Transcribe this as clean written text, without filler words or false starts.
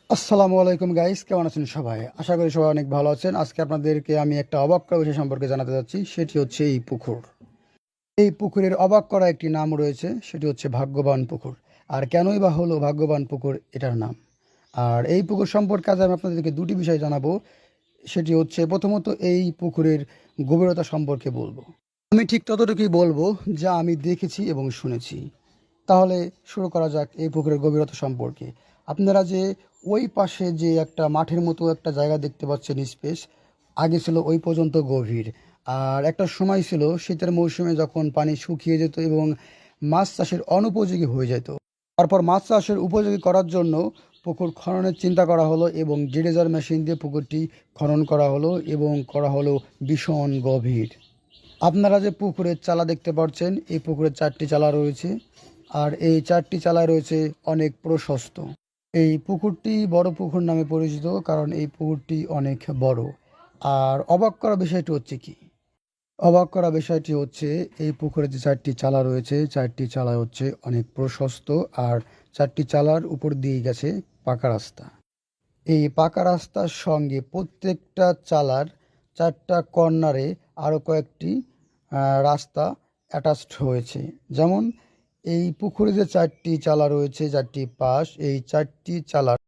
আসসালামু আলাইকুম গাইস, কেমন আছেন সবাই? আশা করি সবাই অনেক ভালো আছেন। আজকে আপনাদেরকে আমি একটা অবাক করা বিষয় সম্পর্কে জানাতে যাচ্ছি। সেটি হচ্ছে এই পুকুর। এই পুকুরের অবাক করা একটি নাম রয়েছে, সেটি হচ্ছে ভাগ্যবান পুকুর। আর কেনই বা হলো ভাগ্যবান পুকুর এটার নাম? আর এই পুকুর সম্পর্কে আজ আমি আপনাদেরকে দুটি বিষয় জানাবো। সেটি হচ্ছে প্রথমত এই পুকুরের গভীরতা সম্পর্কে বলবো। আমি ঠিক ততটুকুই বলবো যা আমি দেখেছি এবং শুনেছি। তাহলে শুরু করা যাক এই পুকুরের গভীরতা সম্পর্কে। আপনারা যে ওই পাশে যে একটা মাঠের মতো একটা জায়গা দেখতে পাচ্ছেন স্পেস, আগে ছিল ওই পর্যন্ত গভীর। আর একটা সময় ছিল শীতের মৌসুমে যখন পানি শুকিয়ে যেত এবং মাছ চাষের অনুপযোগী হয়ে যেত। তারপর মাছ চাষের উপযোগী করার জন্য পুকুর খননের চিন্তা করা হলো এবং জিরেজার মেশিন দিয়ে পুকুরটি খনন করা হলো এবং করা হলো ভীষণ গভীর। আপনারা যে পুকুরের চালা দেখতে পাচ্ছেন, এই পুকুরের 4টি চালা রয়েছে। আর এই 4টি চালায় রয়েছে অনেক প্রশস্ত। এই পুকুরটি বড় পুকুর নামে পরিচিত, কারণ এই পুকুরটি অনেক বড়। আর অবাক করা বিষয়টি হচ্ছে কি? অবাক করা বিষয়টি হচ্ছে এই পুকুরে যে 4টি চালা রয়েছে, 4টি চালা হচ্ছে অনেক প্রশস্ত। আর 4টি চালার উপর দিয়ে গেছে পাকা রাস্তা। এই পাকা রাস্তার সঙ্গে প্রত্যেকটা চালার 4টা কর্নারে আরও কয়েকটি রাস্তা অ্যাটাচড হয়েছে। যেমন এই পুকুরে যে 4টি চালা রয়েছে, 4টি পাশ, এই 4টি চালার